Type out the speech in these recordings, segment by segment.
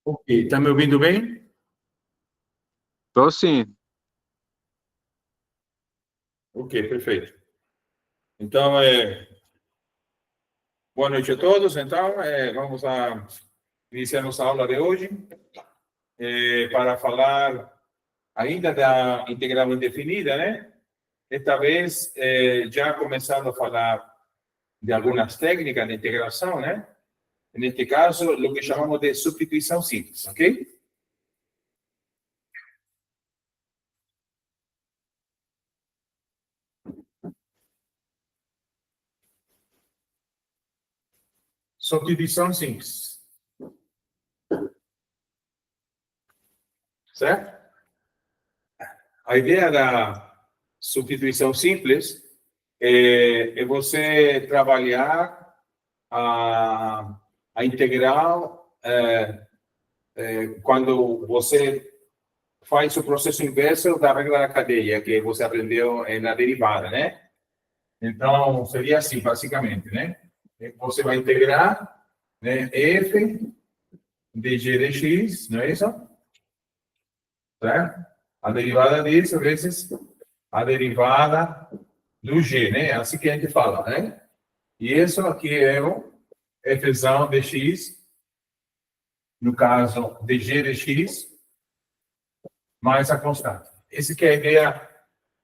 Ok, está me ouvindo bem? Tô sim. Ok, perfeito. Então, boa noite a todos. Então, vamos iniciar nossa aula de hoje para falar ainda da integral indefinida, né? Esta vez, já começando a falar de algumas técnicas de integração, né? Neste caso, o que chamamos de substituição simples, ok? Substituição simples. Certo? A ideia da substituição simples é você trabalhar a integral quando você faz o processo inverso da regra da cadeia que você aprendeu na derivada, né? Então, seria assim, basicamente, né? Você vai integrar, né, f de g de x, não é isso? Certo? A derivada disso vezes a derivada do g, né? Assim que a gente fala, né? E isso aqui é o fzão de x, no caso de g de x, mais a constante. Essa que é a ideia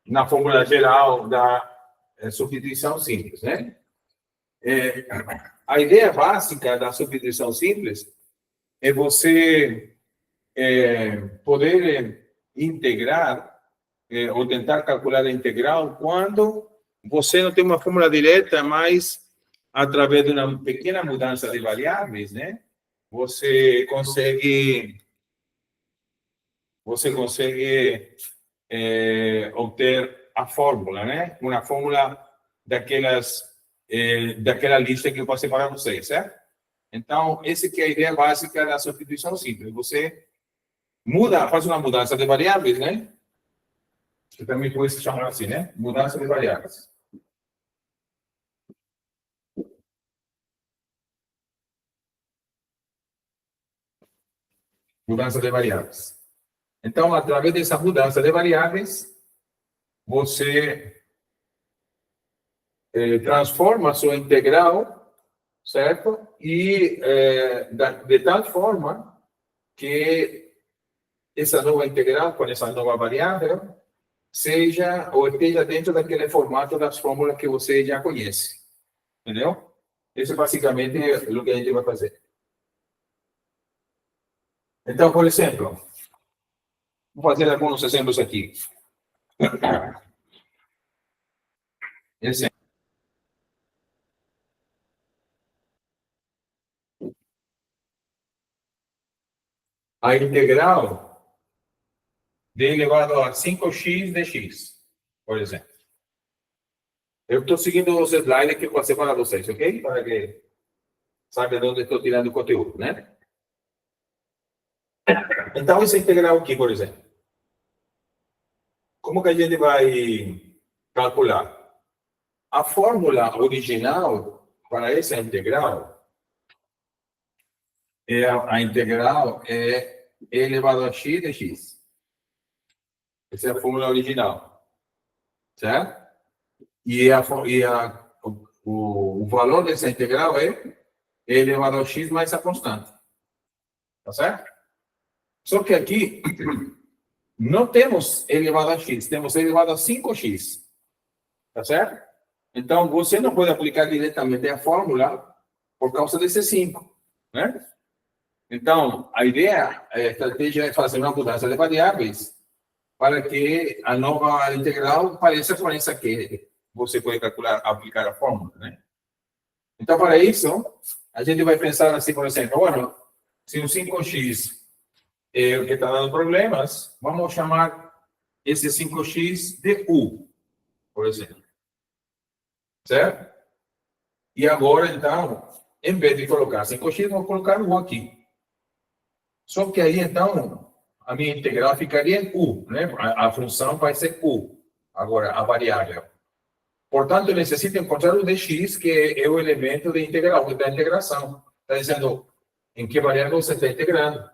na fórmula geral da substituição simples, né? A ideia básica da substituição simples é você poder integrar ou tentar calcular a integral quando você não tem uma fórmula direta, mas através de uma pequena mudança de variáveis, né? Você consegue obter a fórmula, né? Uma fórmula daquela lista que eu passei para vocês, certo? Então, essa que é a ideia básica da substituição simples. Você faz uma mudança de variáveis, né? Que também pode se chamar assim, né? Mudança de variáveis. Mudança de variáveis. Então, através dessa mudança de variáveis, você transforma a sua integral, certo? E de tal forma que essa nova integral, com essa nova variável, seja ou esteja dentro daquele formato das fórmulas que você já conhece. Entendeu? Isso basicamente é o que a gente vai fazer. Então, por exemplo, vou fazer alguns exemplos aqui. A integral de elevado a 5x de x, por exemplo. Eu estou seguindo os slides que eu passei para vocês, ok? Para que saibam de onde estou tirando o conteúdo, né? Então, essa integral aqui, por exemplo. Como que a gente vai calcular? A fórmula original para essa integral é a integral e elevado a x de x. Essa é a fórmula original, certo? O valor dessa integral é e elevado a x mais a constante. Tá certo? Só que aqui não temos elevado a x, temos elevado a 5x. Tá certo? Então, você não pode aplicar diretamente a fórmula por causa desse 5, né? Então, a estratégia é fazer uma mudança de variáveis para que a nova integral pareça com essa que você pode calcular, aplicar a fórmula, né? Então, para isso, a gente vai pensar assim, por exemplo, bueno, se o 5x é o que está dando problemas, vamos chamar esse 5x de u, por exemplo. Certo? E agora, então, em vez de colocar 5x, vou colocar u aqui. Só que aí, então, a minha integral ficaria em u, né? A função vai ser u, agora, a variável. Portanto, eu necessito encontrar o dx, que é o elemento de integral, da integração. Está dizendo em que variável você está integrando.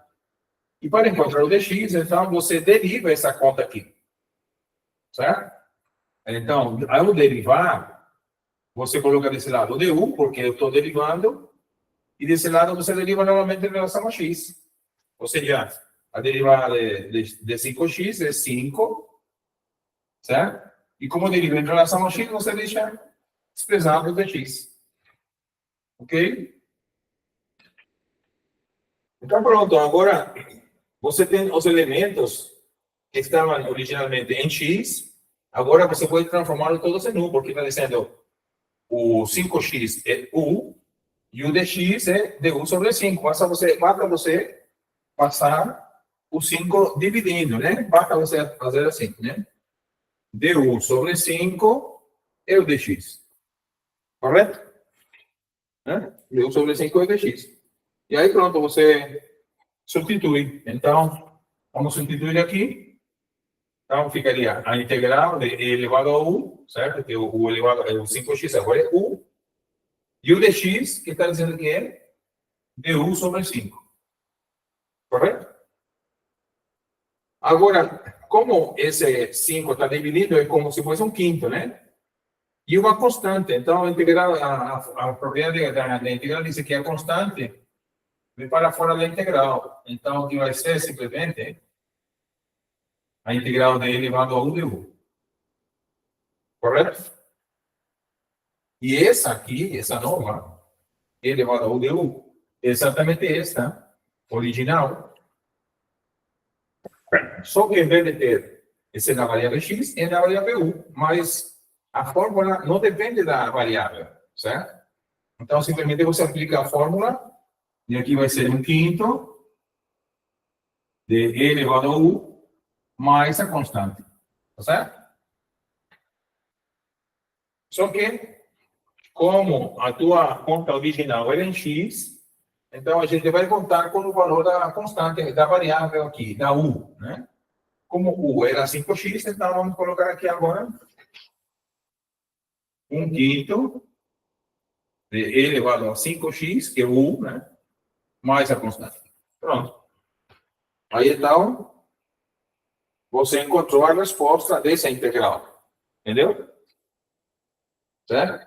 E para encontrar o dx, então, você deriva essa conta aqui. Certo? Então, ao derivar, você coloca desse lado o du, porque eu estou derivando, e desse lado você deriva novamente em relação a x. Ou seja, a derivada de 5x é 5, certo? E como deriva em relação a x, você deixa expressado o dx. Ok? Então, pronto. Agora, você tem os elementos que estavam originalmente em x, agora você pode transformá-los todos em u, porque está dizendo o 5x é u, e o dx é du sobre 5. Basta você passar o 5 dividindo, né? Basta você fazer assim, né? Du sobre 5 é o dx. Correto? Né? Du sobre 5 é o dx. E aí, pronto, você substitui. Então, vamos substituir aqui. Então, ficaria a integral de e elevado a u, certo? Que o elevado é o 5x, agora é u. E o dx, que está dizendo que é du sobre 5. Correto? Agora, como esse 5 está dividido, é como se fosse um quinto, né? E uma constante. Então, a integral, a propriedade da integral diz que a constante vem para fora da integral. Então, o que vai ser simplesmente a integral de elevado a u de u. Correto? E essa aqui, essa nova, elevado a u de u, é exatamente esta, original. Só que em vez de ter esse na variável x, é na variável u. Mas a fórmula não depende da variável, certo? Então, simplesmente você aplica a fórmula, e aqui vai ser um quinto de e elevado a u mais a constante, tá certo? Só que, como a tua conta original era em x, então a gente vai contar com o valor da constante, da variável aqui, da u, né? Como u era 5x, então vamos colocar aqui agora um quinto de e elevado a 5x, que é o u, né? Mais a constante. Pronto. Aí, então, você encontrou a resposta dessa integral. Entendeu? Certo?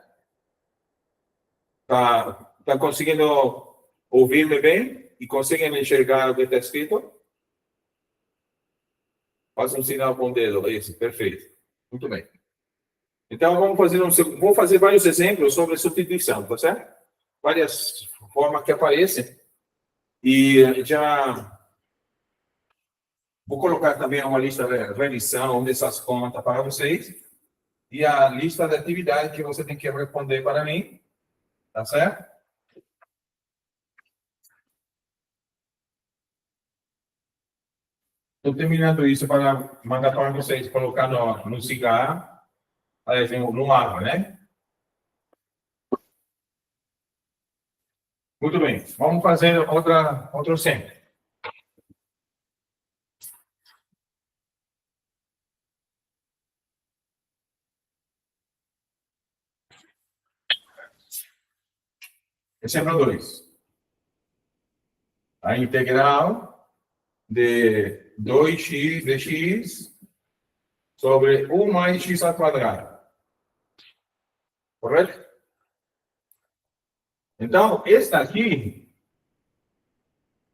Tá conseguindo ouvir-me bem? E conseguem enxergar o que está escrito? Faça um sinal com o dedo. Isso, perfeito. Muito bem. Então, vou fazer vários exemplos sobre substituição, tá certo? Várias formas que aparecem. E já vou colocar também uma lista de revisão dessas contas para vocês. E a lista de atividades que você tem que responder para mim. Tá certo? Estou terminando isso para mandar para vocês colocar no cigarro, no mapa, né? Muito bem. Vamos fazer outro exemplo. Exemplo 2. A integral de 2x de x sobre 1 mais x ao quadrado. Correto? Então, esta aqui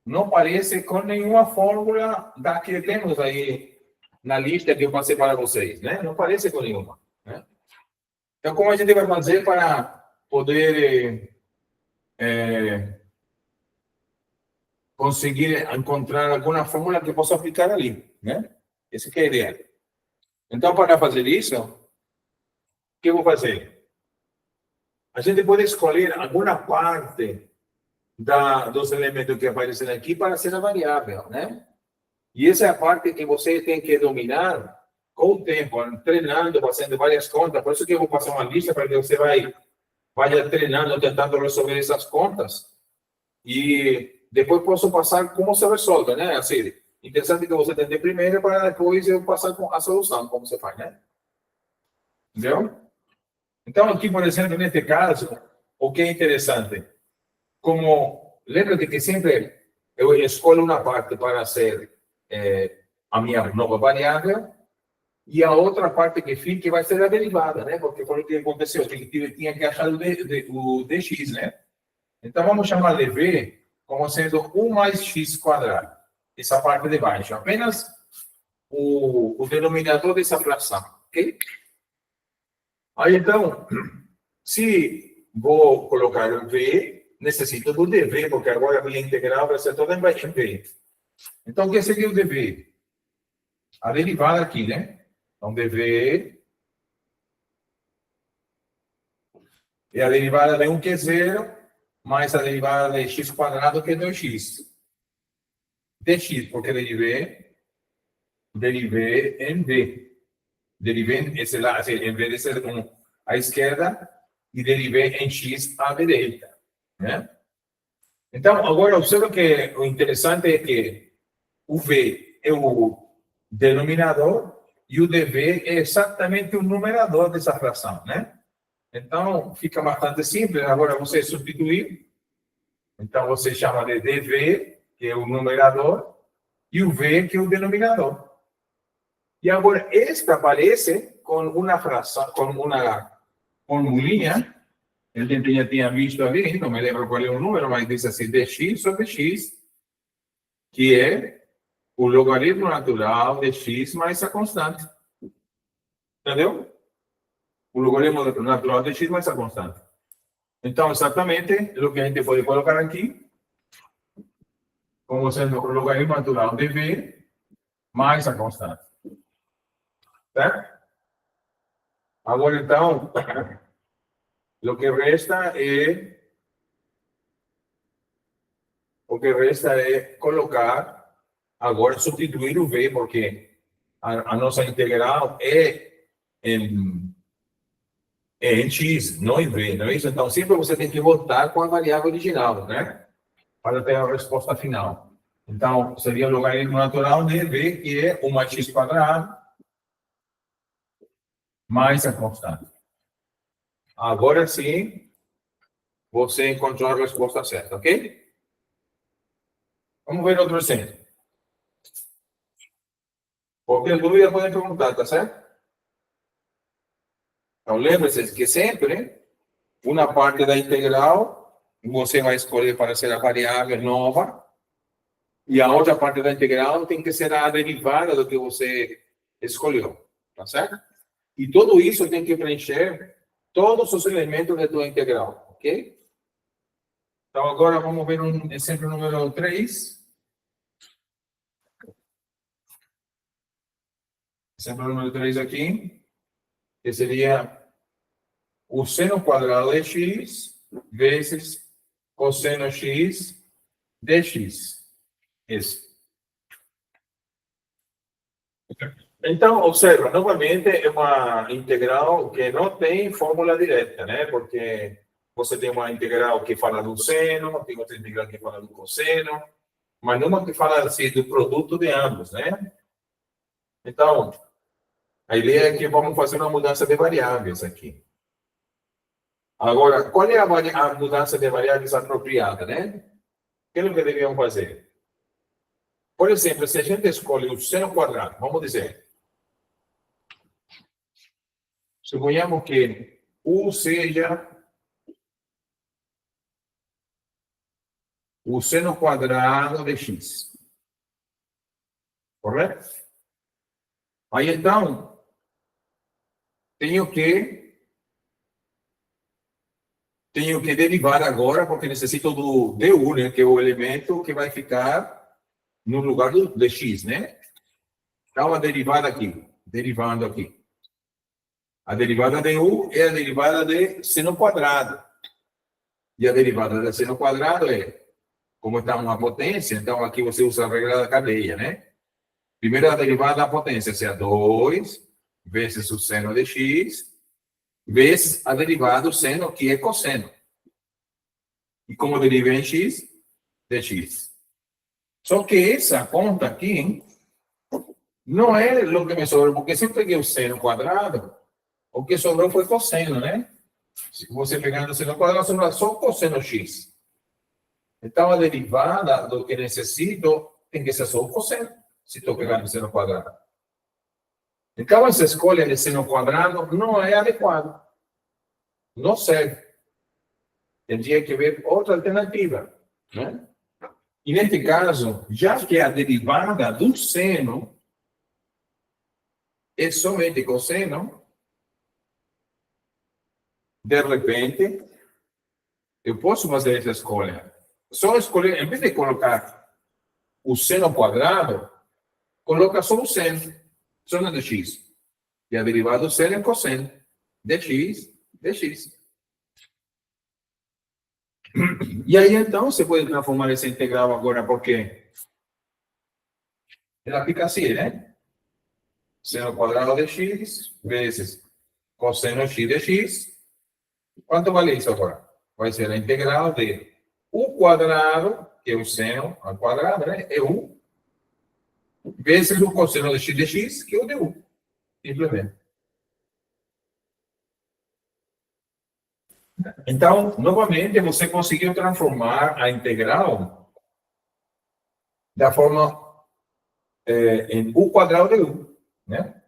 não parece com nenhuma fórmula da que temos aí na lista que eu passei para vocês, né? Não parece com nenhuma, né? Então, como a gente vai fazer para poder conseguir encontrar alguma fórmula que possa aplicar ali, né? Essa que é a ideia. Então, para fazer isso, o que eu vou fazer? A gente pode escolher alguma parte dos elementos que aparecem aqui para ser a variável, né? E essa é a parte que você tem que dominar com o tempo, treinando, fazendo várias contas. Por isso que eu vou passar uma lista para que você vaya treinando, tentando resolver essas contas. E depois posso passar como se resolve, né? Assim, interessante que você entender primeiro para depois eu passar com a solução, como você faz, né? Entendeu? Então, aqui, por exemplo, neste caso, o que é interessante, como lembra de que sempre eu escolho uma parte para ser a minha nova variável, e a outra parte que fica vai ser a derivada, né? Porque foi o que aconteceu, tinha que achar o dx, né? Então, vamos chamar de v como sendo 1 mais x quadrado. Essa parte de baixo. Apenas o denominador dessa fração, ok? Aí, então, se vou colocar um v, necessito do dv, porque agora a minha integral vai ser toda em v. Então, o que seria o dv? A derivada aqui, né? Então, dv é a derivada de 1, que é 0, mais a derivada de x quadrado, que é 2x. Dx, porque derivei em v. Derivei esse lado, em vez de ser à esquerda, e derivei em x à direita, né? Então, agora, observa que o interessante é que o v é o denominador e o dv é exatamente o numerador dessa fração, né? Então, fica bastante simples. Agora, você substituir. Então, você chama de dv, que é o numerador, e o v, que é o denominador. E agora, esta aparece com uma fração, com uma formulinha. A gente já tinha visto ali, não me lembro qual é o número, mas diz assim, dx sobre x, que é o logaritmo natural de x mais a constante. Entendeu? O logaritmo natural de x mais a constante. Então, exatamente o que a gente pode colocar aqui, como sendo o logaritmo natural de v mais a constante. Certo? Agora, então, o que resta é colocar, agora substituir o v, porque a nossa integral é em x, não em v, não é isso? Então, sempre você tem que voltar com a variável original, né? Para ter a resposta final. Então, seria o logaritmo natural de v, que é 1 mais x quadrado, mais a constante. Agora sim, você encontrou a resposta certa, ok? Vamos ver outro exemplo. Qualquer dúvida pode perguntar, tá certo? Então, lembre-se que sempre uma parte da integral você vai escolher para ser a variável nova, e a outra parte da integral tem que ser a derivada do que você escolheu, tá certo? E tudo isso tem que preencher todos os elementos da tua integral, ok? Então, agora vamos ver um exemplo número 3. Exemplo número 3 aqui, que seria o seno quadrado de x vezes cosseno x dx. Isso. Então, observa, novamente é uma integral que não tem fórmula direta, né? Porque você tem uma integral que fala do seno, tem outra integral que fala do cosseno, mas numa que fala assim, do produto de ambos, né? Então, a ideia é que vamos fazer uma mudança de variáveis aqui. Agora, qual é a mudança de variáveis apropriada, né? O que é o que devemos fazer? Por exemplo, se a gente escolhe o seno quadrado, vamos dizer, suponhamos que U seja o seno quadrado de x. Correto? Aí, então, tenho que derivar agora, porque necessito do du, né, que é o elemento que vai ficar no lugar de x, né? Então, a derivada aqui, derivando aqui. A derivada de u é a derivada de seno quadrado. E a derivada de seno quadrado é, como está uma potência, então aqui você usa a regra da cadeia, né? Primeiro a derivada da potência, seja 2 vezes o seno de x, vezes a derivada do seno, que é cosseno. E como deriva em x, dx. Só que essa conta aqui não é o que me sobrou, porque se eu peguei o seno quadrado, o que sobrou foi cosseno, né? Se você pegar no seno quadrado, sobra só cosseno x. Então, a derivada do que necessito tem que ser só o cosseno, se estou pegando seno quadrado. Então, essa escolha de seno quadrado não é adequada. Não serve. Teria que ver outra alternativa, né? E neste caso, já que a derivada do seno é somente cosseno, de repente, eu posso fazer essa escolha. Só escolher, em vez de colocar o seno quadrado, coloca só o seno de x. E a derivada do seno é cosseno de x. E aí, então, você pode transformar essa integral agora, porque ela fica assim, né? Seno quadrado de x vezes cosseno x de x. Quanto vale isso agora? Vai ser a integral de u quadrado, que é o seno ao quadrado, né? É u, vezes o cosseno de x, que é o de u. Simplesmente. Então, novamente, você conseguiu transformar a integral da forma em u quadrado de u, né?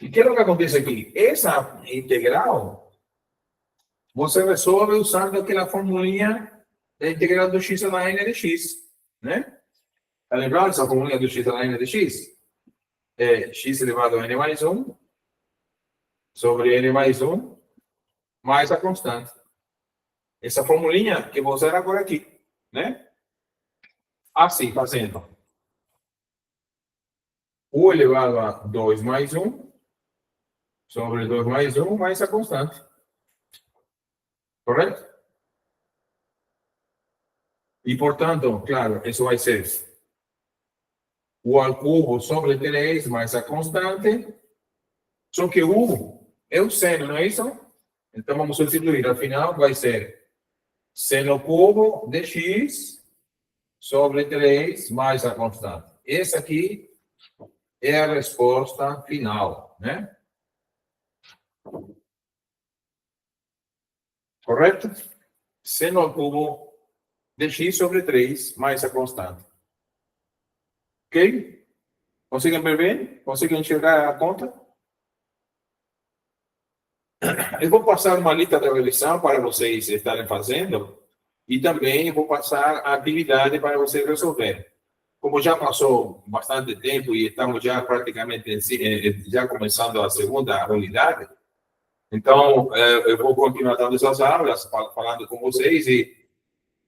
E que é o que acontece aqui? Essa integral, você resolve usando aquela formulinha da integral do x na n de x, né? Tá lembrado essa formulinha do x na n de x? É x elevado a n mais 1 sobre n mais 1 mais a constante. Essa formulinha que vou usar agora aqui, né? Assim, fazendo u elevado a 2 mais 1 sobre 2 mais 1 mais a constante. Correto? E, portanto, claro, isso vai ser u ao cubo sobre 3 mais a constante. Só que u é o seno, não é isso? Então, vamos substituir. Afinal, vai ser seno cubo de x sobre 3 mais a constante. Essa aqui é a resposta final, né? Correto? Seno ao cubo de x sobre 3 mais a constante. Ok? Conseguem ver bem? Conseguem enxergar a conta? Eu vou passar uma lista de revisão para vocês estarem fazendo e também vou passar a atividade para vocês resolverem. Como já passou bastante tempo e estamos já praticamente já começando a segunda unidade, então eu vou continuar dando essas aulas, falando com vocês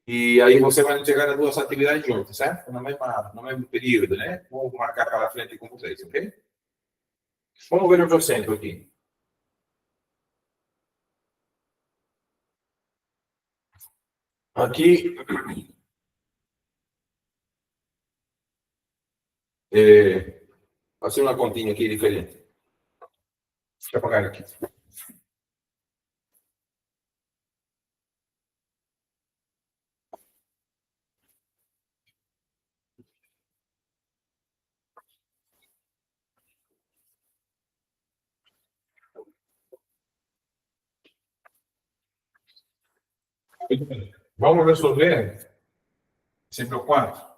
e aí você vai chegar as duas atividades juntas, certo? No mesmo período, né? Vou marcar para frente com vocês, ok? Vamos ver o exemplo aqui. Aqui, fazer uma continha aqui diferente. Deixa eu apagar aqui. Vamos resolver exemplo 4.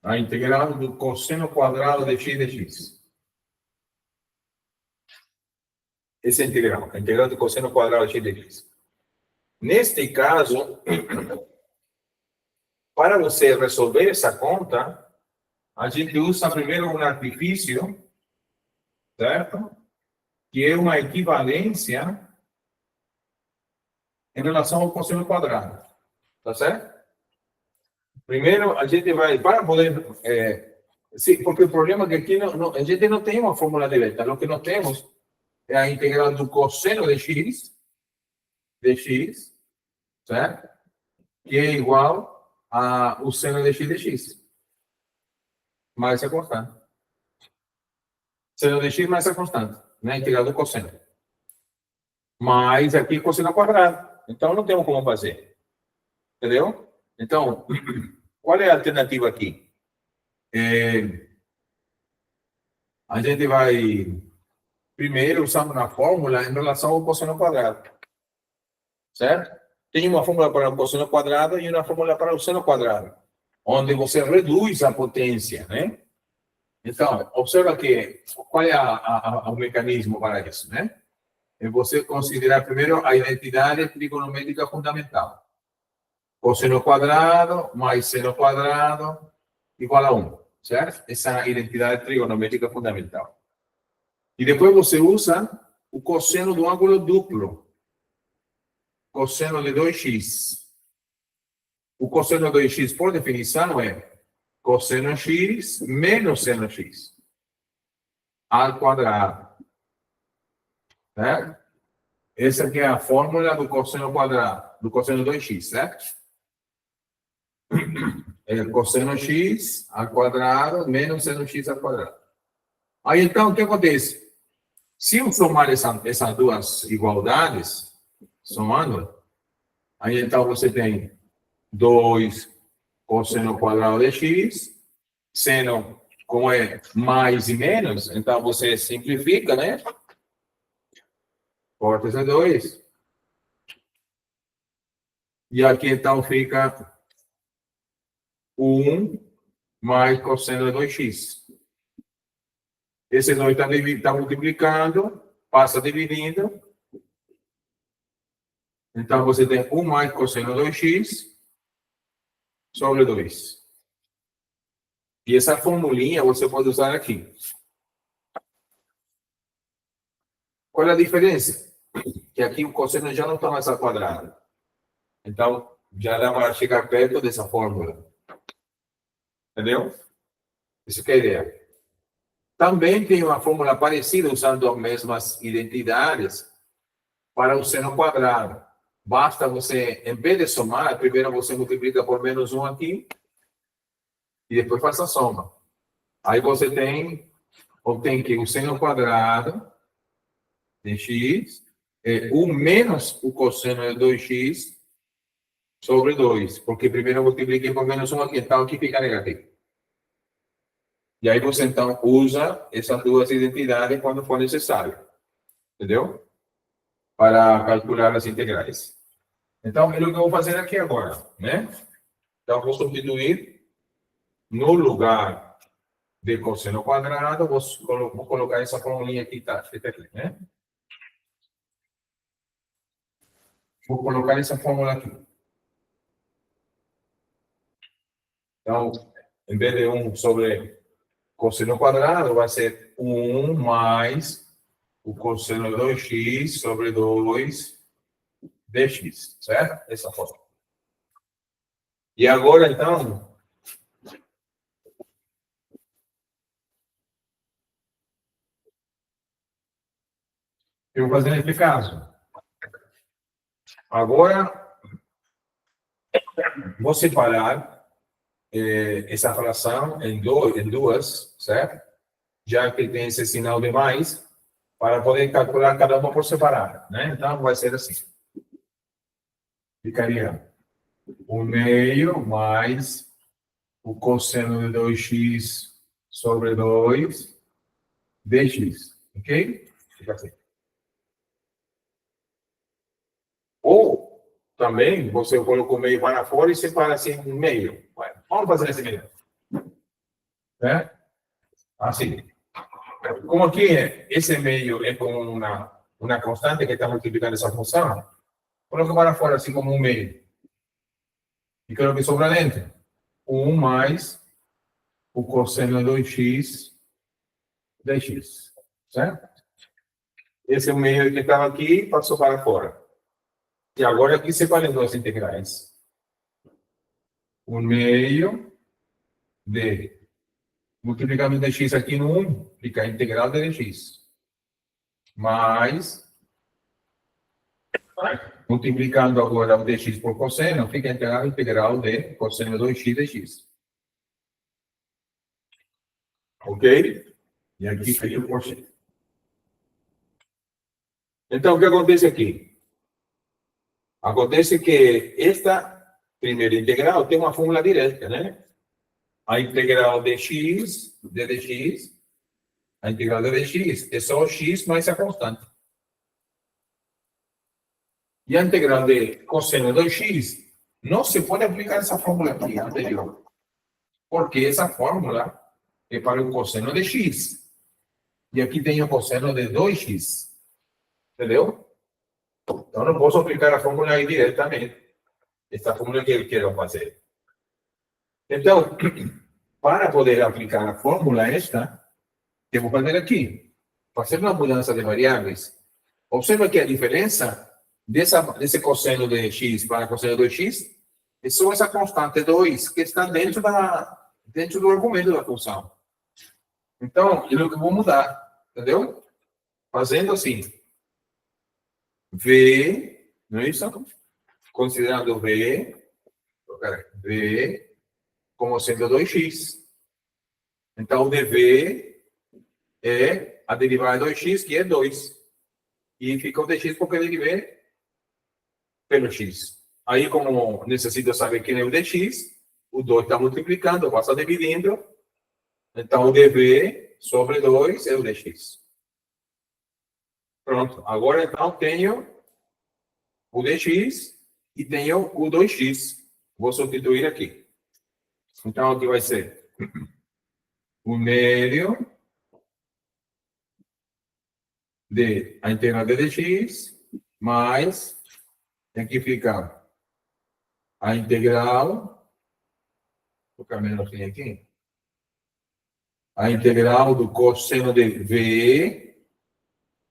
A integral do cosseno quadrado de x de x. Essa é a integral do cosseno quadrado de x de x. Neste caso, para você resolver essa conta, a gente usa primeiro um artifício, certo? Que é uma equivalência em relação ao cosseno quadrado. Tá certo? Primeiro, a gente vai, para poder... sim, porque o problema é que aqui a gente não tem uma fórmula direta. O que nós temos é a integral do cosseno de x, certo? Que é igual ao seno de x, mais a constante. Seno de x mais a constante, né? Integral do cosseno. Mas aqui cosseno quadrado. Então, não temos como fazer. Entendeu? Então, qual é a alternativa aqui? A gente vai primeiro usando uma fórmula em relação ao cosseno quadrado. Certo? tem uma fórmula para o cosseno quadrado e uma fórmula para o seno quadrado, onde você reduz a potência, né? Então, observa que qual é o mecanismo para isso, né? É você considerar primeiro a identidade trigonométrica fundamental. Cosseno quadrado mais seno quadrado igual a 1, certo? Essa é a identidade trigonométrica fundamental. E depois você usa o cosseno do ângulo duplo. Cosseno de 2x. O cosseno de 2x, por definição, é cosseno x menos seno x ao quadrado. Certo? Essa aqui é a fórmula do cosseno quadrado, do cosseno 2x, certo? É cosseno x ao quadrado menos seno x ao quadrado. Aí, então, o que acontece? Se eu somar essas duas igualdades, somando, aí, então, você tem 2 cosseno quadrado de x, seno, como é mais e menos, então você simplifica, né? Corta esse 2. E aqui, então, fica 1 mais cosseno de 2x. Esse 2 está multiplicando, passa dividindo. Então, você tem 1 mais cosseno de 2x sobre 2. E essa formulinha você pode usar aqui. Qual é a diferença? Que aqui o cosseno já não está mais ao quadrado. Então, já dá para chegar perto dessa fórmula. Entendeu? Isso que é a ideia. Também tem uma fórmula parecida, usando as mesmas identidades, para o seno quadrado. Basta você, em vez de somar, primeiro você multiplica por menos 1 aqui, e depois faz a soma. Aí você obtém que o seno quadrado de x é 1 menos o cosseno de 2x sobre 2, porque primeiro eu multipliquei por menos 1 aqui, então aqui fica negativo. E aí você, então, usa essas duas identidades quando for necessário. Entendeu? Para calcular as integrais. Então, é o que eu vou fazer aqui agora, né? Então, vou substituir no lugar de cosseno quadrado, vou colocar essa formulinha aqui, tá? Aqui, né? Vou colocar essa fórmula aqui. Então, em vez de 1 sobre cosseno quadrado, vai ser 1 mais o cosseno de 2x sobre 2 dx, certo? Essa forma. E agora, então, eu vou fazer nesse caso. Agora, vou separar essa fração em duas, certo? Já que tem esse sinal de mais, para poder calcular cada uma por separado, né? Então, vai ser assim. Ficaria 1/2 mais o cosseno de 2x sobre 2 dx, ok? Fica assim. Ou, também, você coloca o meio para fora e separa assim no meio. Vamos fazer esse meio. Né? Assim. Como aqui esse meio é como uma constante que está multiplicando essa função, coloca para fora assim como um meio. E que é o que sobra dentro? 1 mais o cosseno de 2x dx. Certo? Esse é o meio que estava aqui, passou para fora. E agora aqui separei duas integrais. 1/2 de multiplicando dx aqui no 1, fica a integral de dx. Mais, multiplicando agora o dx por cosseno, fica a integral de cosseno de 2x dx. Ok? E aqui fica o cosseno. Então, o que acontece aqui? Acontece que esta primeira integral tem uma fórmula direta, né? A integral de x, de dx, a integral de dx é só o x mais a constante. E a integral de cosseno de 2x não se pode aplicar essa fórmula aqui anterior, porque essa fórmula é para o cosseno de x. E aqui tem o cosseno de 2x. Entendeu? Então, não posso aplicar a fórmula aí diretamente. Essa fórmula que eu quero fazer. Então, para poder aplicar a fórmula esta, eu vou fazer aqui. Fazer uma mudança de variáveis. Observa que a diferença desse cosseno de x para cosseno de 2x é só essa constante 2 que está dentro do argumento da função. Então, eu vou mudar. Entendeu? Fazendo assim. V, não é isso? Considerando V como sendo 2x. Então, o dv é a derivada de 2x, que é 2. E fica o dx porque eu derivei pelo x. Aí, como necessito saber quem é o dx, o 2 está multiplicando, passa dividindo. Então, o dv sobre 2 é o dx. Pronto. Agora, então, tenho o dx e tenho o 2x. Vou substituir aqui. Então, aqui vai ser o médio de a integral de dx mais, aqui fica a integral, vou colocar menos aqui, a integral do cosseno de v,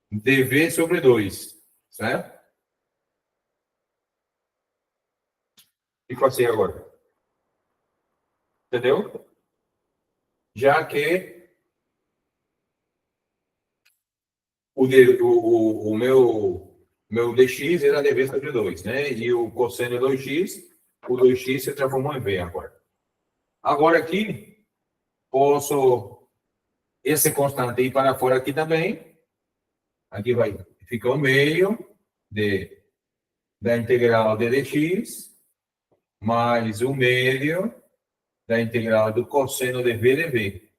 dv sobre 2, certo? Ficou assim agora. Entendeu? Já que o meu dx era dv sobre 2, né? E o cosseno é 2x, o 2x se transformou em v agora. Agora aqui, posso esse constante ir para fora aqui também. Aqui vai ficar o meio da integral de dx mais o meio da integral do cosseno de v dv.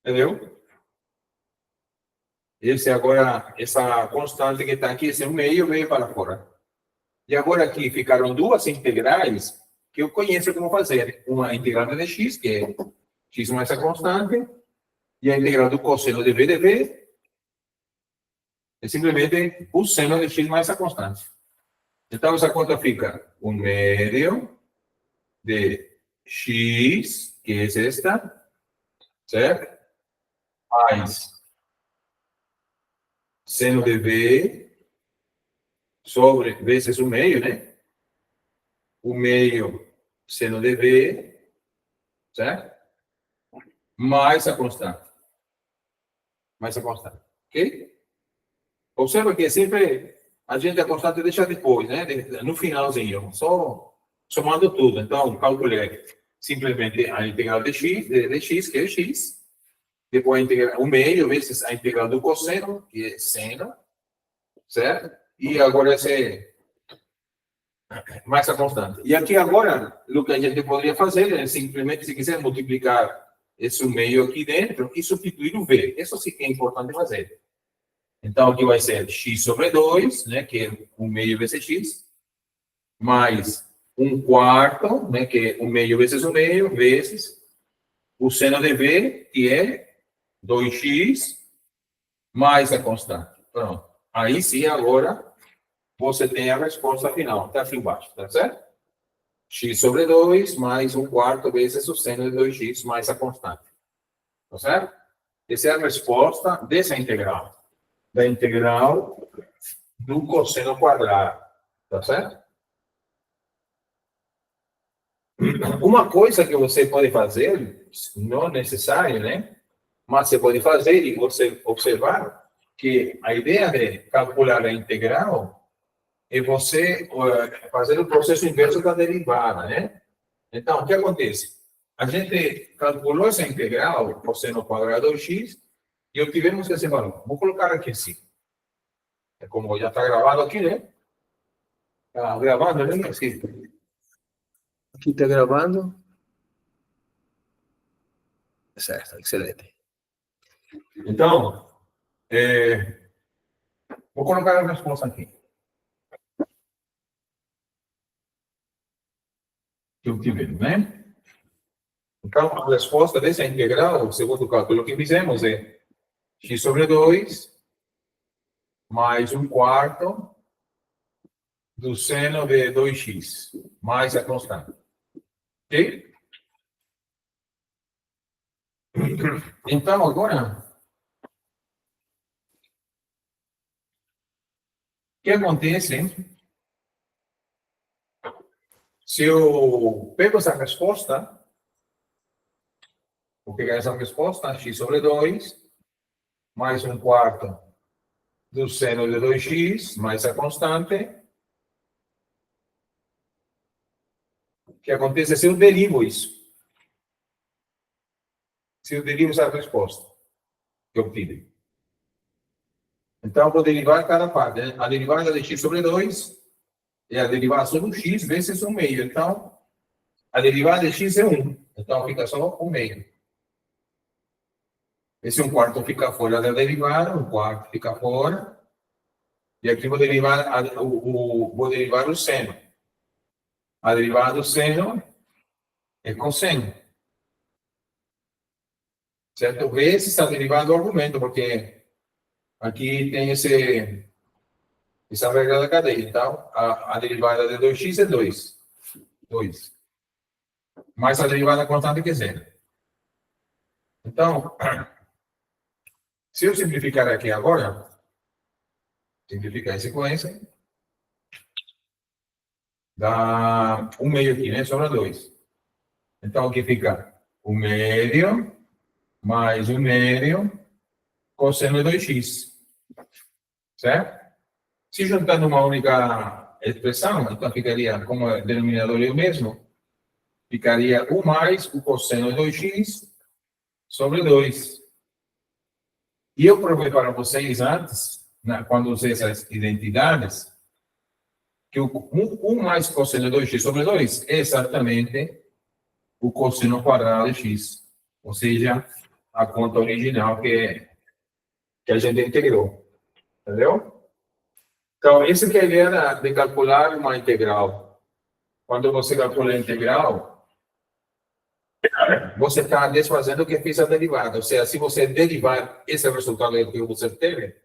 Entendeu? Esse agora, essa constante que está aqui, esse é o meio, veio para fora. E agora aqui ficaram duas integrais que eu conheço como fazer. Uma integral de dx, que é x mais a constante, e a integral do cosseno de v dv é simplesmente o seno de x mais a constante. Então, essa conta fica o médio de x, que é esta, certo? Mais seno de v sobre vezes o meio, né? O meio seno de v, certo? Mais a constante. Mais a constante. Ok? Observa que sempre a gente a constante deixa depois, né? No finalzinho. Só somando tudo. Então, calculei simplesmente a integral de x, que é x. Depois a integral, o meio vezes a integral do cosseno, que é seno, certo? E agora esse mais a constante. E aqui agora, o que a gente poderia fazer é simplesmente, se quiser, multiplicar esse meio aqui dentro e substituir o v. Isso sim que é importante fazer. Então, aqui vai ser x sobre 2, né, que é o meio vezes x, mais 1/4, né, que é o meio vezes o meio, vezes o seno de v, que é 2x, mais a constante. Pronto. Aí sim, agora, você tem a resposta final. Está aqui embaixo, tá certo? X sobre 2 mais 1/4 vezes o seno de 2x mais a constante. Tá certo? Essa é a resposta dessa integral. Da integral do cosseno quadrado. Tá certo? Uma coisa que você pode fazer, não necessário, né? Mas você pode fazer e você observar que a ideia de calcular a integral é você fazer o processo inverso da derivada, né? Então, o que acontece? A gente calculou essa integral, cosseno quadrado de x, e obtivemos esse valor. Vou colocar aqui assim. É como já está gravado aqui, né? Está gravando, né? Sim. Aqui está gravando. Certo, excelente. Então, Vou colocar a resposta aqui. Que eu tive, né? Então, a resposta dessa integral, segundo o cálculo que fizemos, é x sobre 2 mais 1/4 do seno de 2x, mais a constante. Ok? Então, agora, o que acontece se eu pego essa resposta, vou pegar essa resposta, x sobre 2, mais 1/4 do seno de 2x, mais a constante. O que acontece se eu derivo isso? Se eu derivo essa resposta que eu obtive. Então, eu vou derivar cada parte. Né? A derivada de x sobre 2 é a derivação do x vezes 1 meio. Então, a derivada de x é 1. Então, fica só 1 meio. Esse 1/4 fica fora da derivada, 1/4 fica fora. E aqui vou derivar, vou derivar o seno. A derivada do seno é cosseno. Certo? Vezes está derivado do argumento, porque aqui tem essa regra da cadeia. Então, a derivada de 2x é 2. 2. Mais a derivada constante que é 0. Então, se eu simplificar aqui agora, simplificar em sequência, dá 1 meio aqui, né? Sobra 2. Então, aqui fica 1 médio mais 1 médio cosseno de 2x. Certo? Se juntar numa única expressão, então ficaria, como o denominador é o mesmo, ficaria 1 mais o cosseno de 2x sobre 2. E eu provei para vocês antes, quando usei essas identidades, que o 1 mais cosseno de 2x sobre 2 é exatamente o cosseno quadrado de x. Ou seja, a conta original que a gente integrou. Entendeu? Então, essa que é a ideia de calcular uma integral. Quando você calcula a integral, você está desfazendo o que fez a derivada. Ou seja, se você derivar esse resultado que você teve,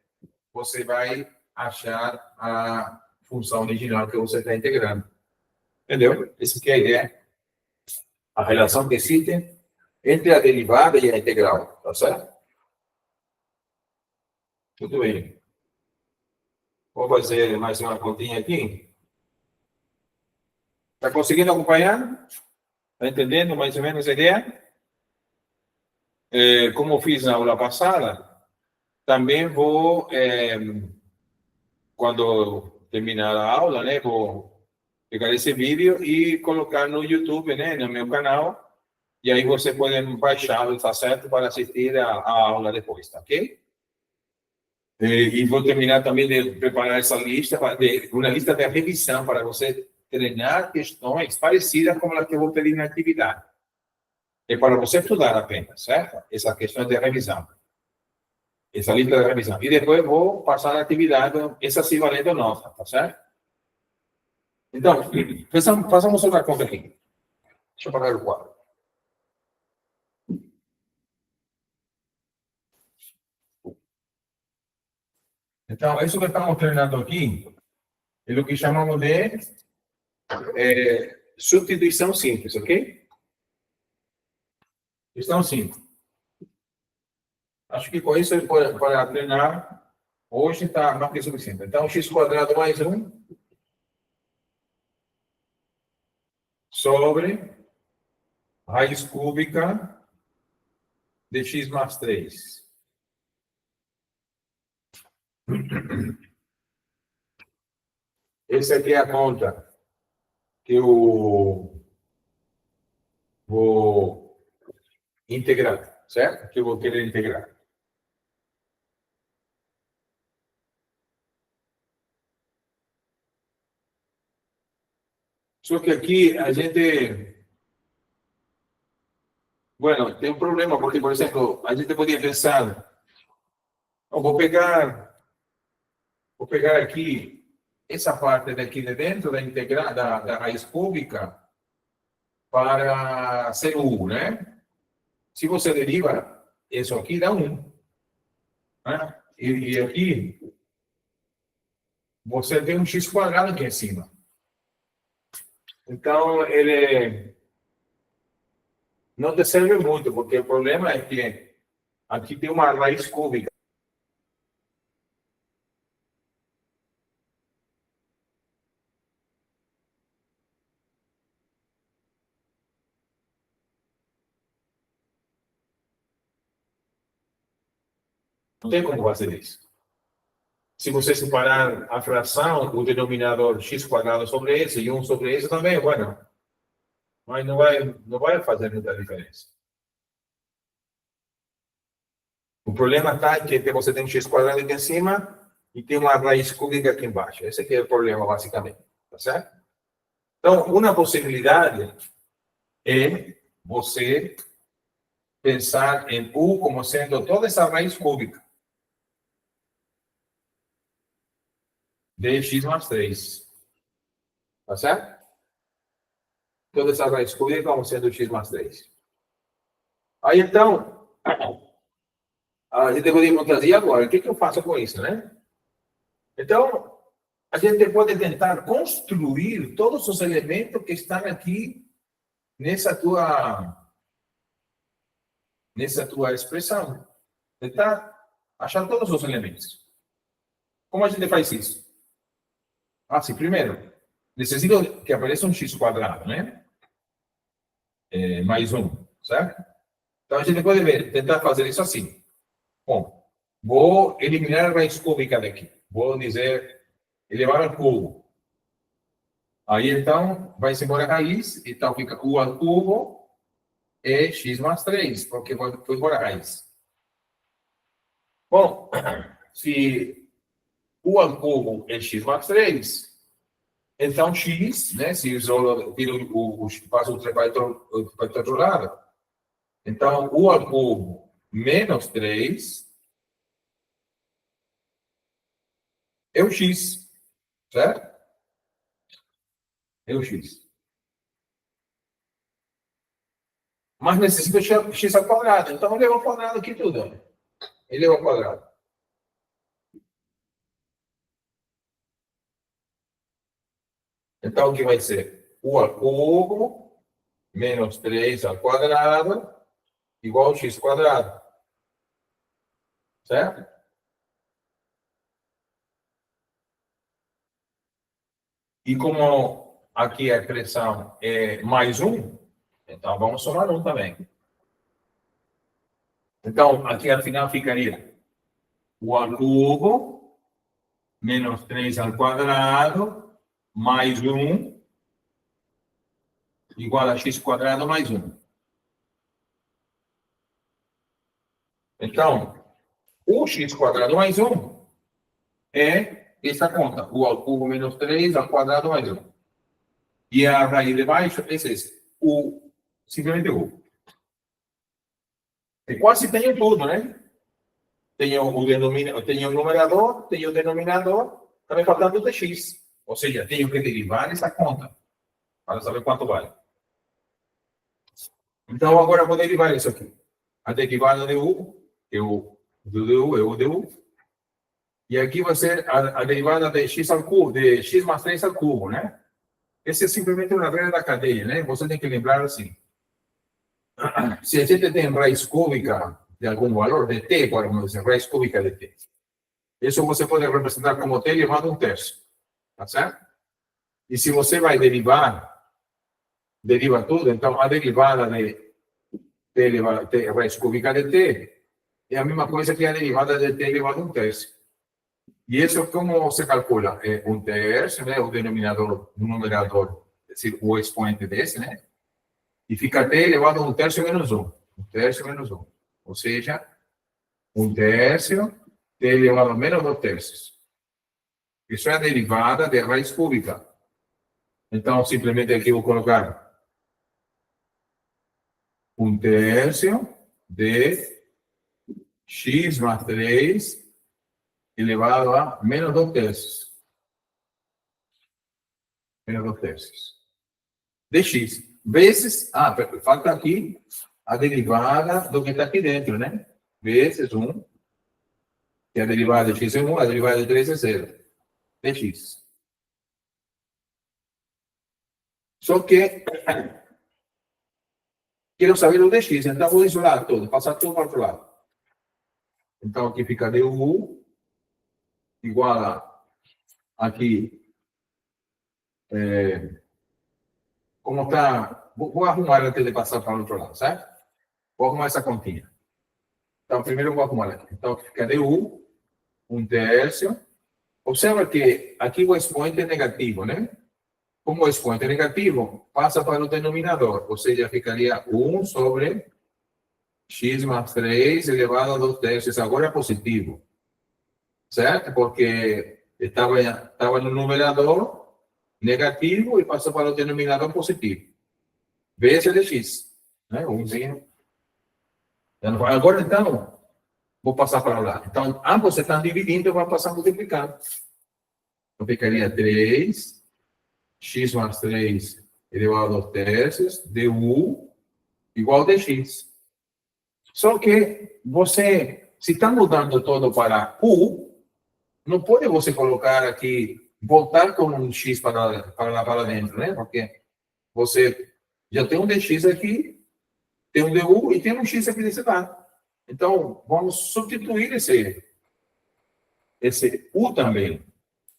você vai achar a função original que você está integrando. Entendeu? Essa que é a ideia. A relação que existe entre a derivada e a integral. Tá certo? Tudo bem. Vou fazer mais uma continha aqui. Está conseguindo acompanhar? Está entendendo mais ou menos a ideia? Como fiz na aula passada, também vou, quando terminar a aula, né, vou pegar esse vídeo e colocar no YouTube, né, no meu canal, e aí você pode baixá-lo, tá certo, para assistir a aula depois, tá ok? E vou terminar também de preparar essa lista, uma lista de revisão para você treinar questões parecidas com as que eu vou pedir na atividade. É para você estudar apenas, certo? Essa questão de revisão. Essa lista de revisão. E depois eu vou passar a atividade, essa sim valendo nota, tá certo? Então, façamos outra conta aqui. Deixa eu apagar o quadro. Então, isso que estamos treinando aqui é o que chamamos de substituição simples, ok? Substituição simples. Acho que com isso, para treinar, hoje está mais que suficiente. Então, x² mais 1 sobre raiz cúbica de x mais 3. Essa aqui é a conta que eu vou integrar, certo? Que eu vou querer integrar. Só que aqui a gente... Bueno, tem um problema, porque, por exemplo, a gente podia pensar... Eu vou pegar aqui essa parte daqui de dentro da integral da raiz cúbica para ser U, né? Se você deriva isso aqui, dá 1. Né? E aqui, você tem um x quadrado aqui em cima. Então, ele não te serve muito, porque o problema é que aqui tem uma raiz cúbica. Não tem como fazer isso. Se você separar a fração, o denominador x quadrado sobre esse e 1 sobre esse também, bueno, mas não vai fazer muita diferença. O problema está em que você tem um x quadrado aqui em cima e tem uma raiz cúbica aqui embaixo. Esse aqui é o problema, basicamente. Tá certo? Então, uma possibilidade é você pensar em U como sendo toda essa raiz cúbica de x mais 3. Tá certo? Toda essa raiz cúbica como sendo x mais 3. Aí, então, a gente poderia trazer agora. O que eu faço com isso, né? Então, a gente pode tentar construir todos os elementos que estão aqui nessa tua expressão. Tentar achar todos os elementos. Como a gente faz isso? Assim, primeiro, necessito que apareça um x quadrado, né? Mais 1, certo? Então, a gente pode tentar fazer isso assim. Bom, vou eliminar a raiz cúbica daqui. Vou dizer, elevar ao cubo. Aí, então, vai-se embora a raiz. Então, fica u ao cubo é x mais 3, porque foi embora a raiz. Bom, se u ao cubo é x mais 3, então x, né, se isolo, faço o trepador para outro lado, então u ao cubo menos 3 é o x, certo? É o x. Mas necessita x ao quadrado, então ele é ao quadrado aqui tudo. Ele é ao quadrado. Então, o que vai ser? U ao cubo menos 3 ao quadrado igual a x quadrado. Certo? E como aqui a expressão é mais 1, então vamos somar 1 também. Então, aqui afinal ficaria u ao cubo menos 3 ao quadrado mais 1 igual a x quadrado mais 1. Então, o x quadrado mais 1 é essa conta, u ao cubo menos 3 ao quadrado mais 1. E a raiz de baixo é esse, u, simplesmente u. E quase tenho tudo, né? Tenho o numerador, tenho o denominador, está me faltando o dx. Ou seja, tenho que derivar essa conta para saber quanto vale. Então, agora eu vou derivar isso aqui. A derivada de u, é o du, é o du. E aqui vai ser a derivada de x ao cubo, de x mais 3 ao cubo, né? Essa é simplesmente uma regra da cadeia, né? Você tem que lembrar assim. Se a gente tem raiz cúbica de algum valor de t, podemos dizer, raiz cúbica de t. Isso você pode representar como t elevado a 1/3. Tá certo? E se você vai deriva tudo, então a derivada de t elevado a raiz cúbica de t é a mesma coisa que a derivada de t elevado a 1/3. E isso como se calcula? É 1/3, né? O denominador, o numerador, é decir, o expoente desse, né? E fica t elevado a 1/3 menos 1. 1/3 menos 1. Ou seja, 1/3 t elevado a menos 2/3. Isso é a derivada de raiz cúbica. Então, simplesmente aqui vou colocar 1/3 de x mais 3 elevado a menos 2 tercios. Menos 2 tercios. Dx. Vezes, falta aqui a derivada do que está aqui dentro, né? Vezes 1, que a derivada de x é 1, a derivada de 3 é 0. Dx. Só que quero saber o dx, então vou isolar tudo, passar tudo para o outro lado. Então aqui fica du igual a aqui. Como está. Vou arrumar antes de passar para o outro lado, certo? Vou arrumar essa continha. Então, primeiro eu vou arrumar aqui. Então, fica du, 1 terço. Observa que aqui o expoente é negativo, né? Como o expoente é negativo, passa para o denominador. Ou seja, ficaria 1 sobre x mais 3 elevado a 2 terços. Agora é positivo. Certo? Porque estava no numerador negativo e passou para o denominador positivo. Vezes dx. Né? Umzinho. Agora, então, vou passar para lá. Então, ambos estão dividindo e vão passar a multiplicar. Então, ficaria 3, x mais 3 elevado a 2 terços, du igual a dx. Só que você, se está mudando todo para u, não pode você colocar aqui, voltar com um x para dentro, né? Porque você já tem um dx aqui, tem um du e tem um x aqui desse lado. Então, vamos substituir esse u também,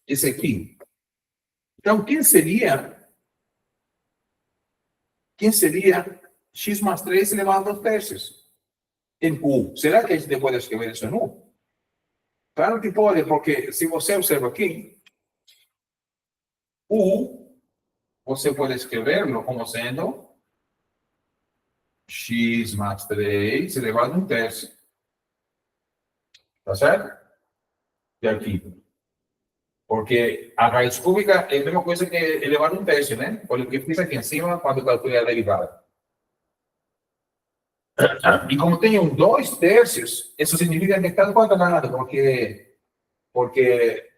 esse aqui. Então, quem seria x mais 3 elevado a 2 terços em u? Será que a gente pode escrever isso em u? Claro que pode, porque se você observa aqui, u, você pode escreverlo como sendo x mais 3 elevado a 1 terço. Tá certo? E aqui. Porque a raiz cúbica é a mesma coisa que elevado a 1 terço, né? Olha o que fiz aqui em cima quando calculei a derivada. E como tenho 2 terços, isso significa que está quadrado, porque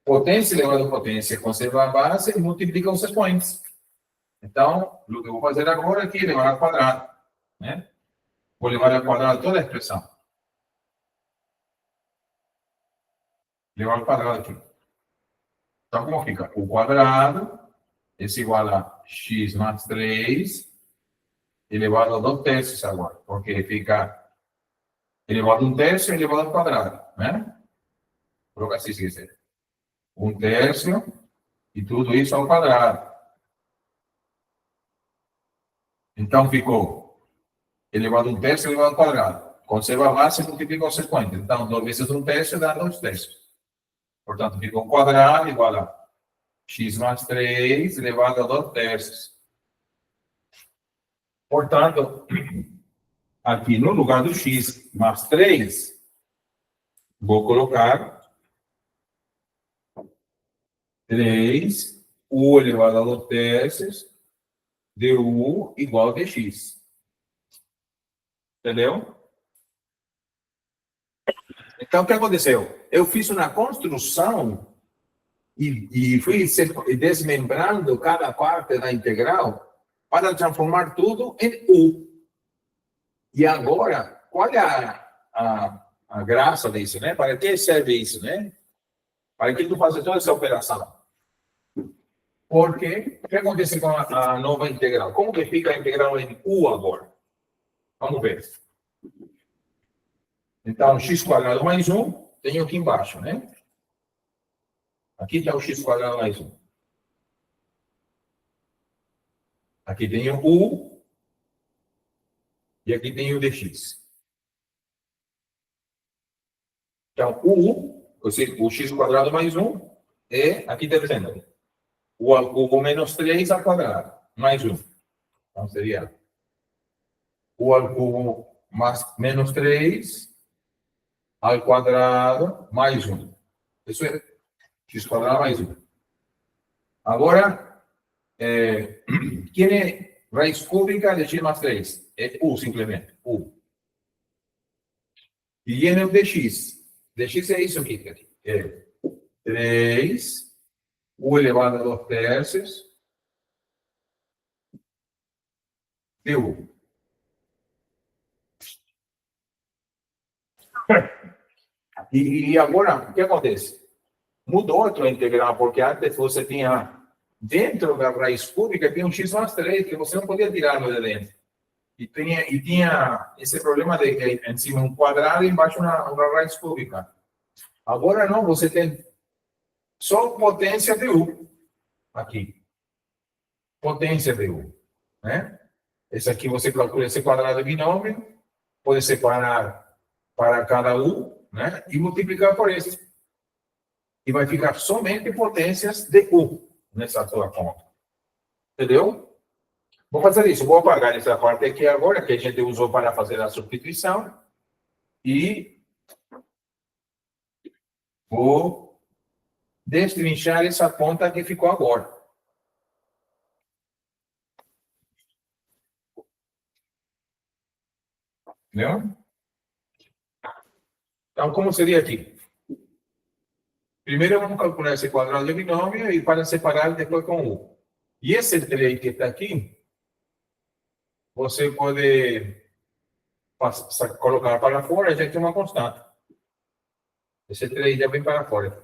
potência elevado a potência conserva a base e multiplica os expoentes. Então, o que eu vou fazer agora aqui é levar ao quadrado. Né? Vou levar ao quadrado toda a expressão. Levar ao quadrado aqui. Então, como fica? O quadrado é igual a x mais 3 elevado a 2 terços agora. Porque fica elevado a 1 terço elevado ao quadrado. Né? Vou colocar assim, se quiser. 1 terço e tudo isso ao quadrado. Então, ficou elevado a 1 terço elevado ao quadrado. Conserva a base e multiplica os expoentes. Então, 2 vezes 1 terço dá 2 terços. Portanto, ficou quadrado igual a x mais 3 elevado a 2 terços. Portanto, aqui no lugar do x mais 3, vou colocar 3, u elevado a 2 terços, du igual a dx. Entendeu? Então, o que aconteceu? Eu fiz uma construção e fui desmembrando cada parte da integral para transformar tudo em u. E agora, qual é a graça disso, né? Para que serve isso, né? Para que tu faça toda essa operação? Porque o que acontece com a nova integral? Como que fica a integral em u agora? Vamos ver. Então, x quadrado mais 1, tenho aqui embaixo, né? Aqui está o x quadrado mais 1. Aqui tem o u e aqui tem o dx. Então, o x quadrado mais 1 é, aqui está dizendo, u ao cubo menos 3 ao quadrado, mais 1. Então, seria u ao cubo menos 3 ao quadrado mais 1. Isso é x quadrado mais 1. Agora, quem é raiz cúbica de x mais 3? É u, simplesmente. U. E quem é o dx? Dx é isso aqui. é 3 U elevado a 2 terços du. E agora, o que acontece? Mudou a tua integral, porque antes você tinha, dentro da raiz cúbica, tinha um x mais 3, que você não podia tirar no de dentro. E tinha esse problema de que em cima um quadrado e embaixo uma raiz cúbica. Agora não, você tem só potência de U aqui. Potência de U, né? Esse aqui você calcula esse quadrado de binômio, pode separar para cada U, né? E multiplicar por esse. E vai ficar somente potências de U nessa tua conta. Entendeu? Vou fazer isso. Vou apagar essa parte aqui agora, que a gente usou para fazer a substituição. E vou destrinchar essa conta que ficou agora. Entendeu? Então, como seria aqui? Primeiro, vamos calcular esse quadrado de binômio e para separar depois com U. E esse 3 que está aqui, você pode colocar para fora, já tem uma constante. Esse 3 já vem para fora.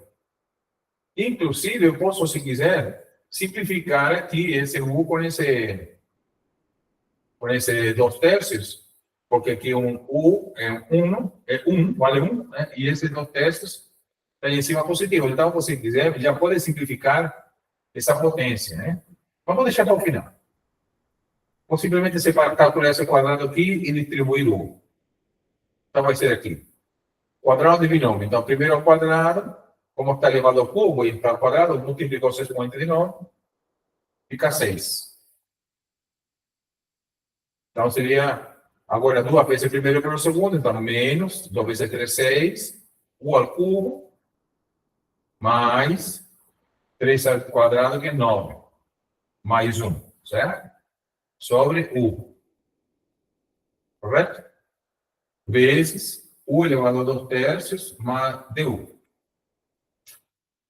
Inclusive, eu posso, se quiser, simplificar aqui esse U com esse 2 terços, porque aqui um U é 1, vale 1, né? E esse 2 terços está em cima positivo. Então, se quiser, já pode simplificar essa potência, né? Vamos deixar para o final. Ou simplesmente você calcular esse quadrado aqui e distribuir o U. Então, vai ser aqui. Quadrado de binômio. Então, primeiro ao quadrado, como está elevado ao cubo e está ao quadrado, multiplicou 6 com 39, fica 6. Então, seria agora 2 vezes o primeiro pelo segundo, então menos 2 vezes 3, 6, U ao cubo, mais 3 ao quadrado, que é 9, mais 1, certo? Sobre U. Correto? Vezes U elevado a 2 terços, mais du.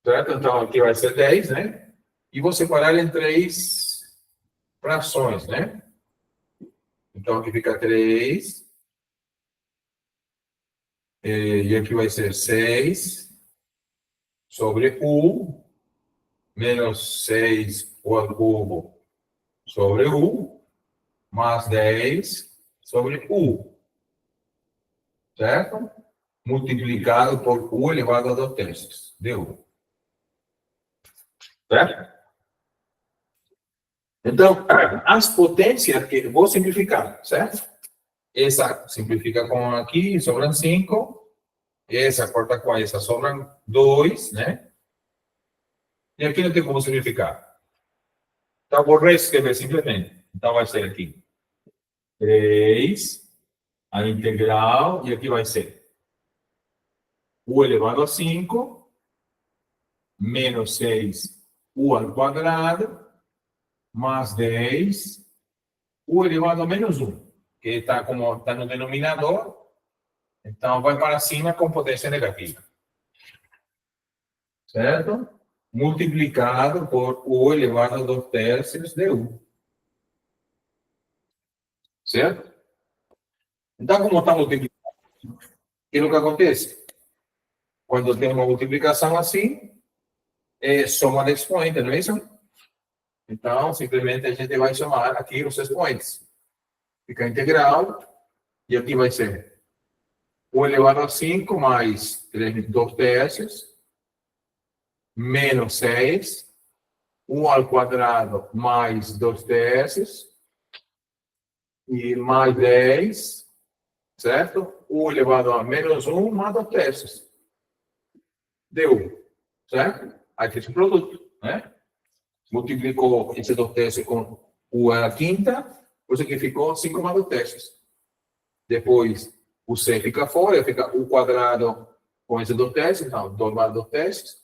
Certo? Então, aqui vai ser 10, né? E vou separar em 3 frações, né? Então, aqui fica 3. E aqui vai ser 6 sobre U, menos 6 U ao cubo sobre U, mais 10 sobre U. Certo? Multiplicado por U elevado a 2 terços, deu. Certo? Então, as potências que vou simplificar, certo? Essa simplifica com aqui, sobram 5. Essa corta com essa, sobram 2, né? E aqui não tem como simplificar. Então, vou reescrever simplesmente. Então, vai ser aqui 3, a integral, e aqui vai ser U elevado a 5, menos 6, U ao quadrado, mais 10, U elevado a menos 1, que está no denominador, então vai para cima com potência negativa. Certo? Multiplicado por U elevado a 2 terços de U. Certo? Então, como está multiplicado, o que acontece? Quando tem uma multiplicação assim, é soma de expoente, não é isso? Então, simplesmente a gente vai somar aqui os expoentes. Fica integral, e aqui vai ser U elevado a 5 mais 2 terços, menos 6, U ao quadrado mais 2 terços, e mais 10, certo? U elevado a menos 1 mais 2 terços. Deu, certo? Aí fez o produto, né? Multiplicou esse 2 terços com U à quinta, por isso que ficou 5 mais 2 terços. Depois, o C fica fora, fica U quadrado com esse 2 terços, então 2 mais 2 terços.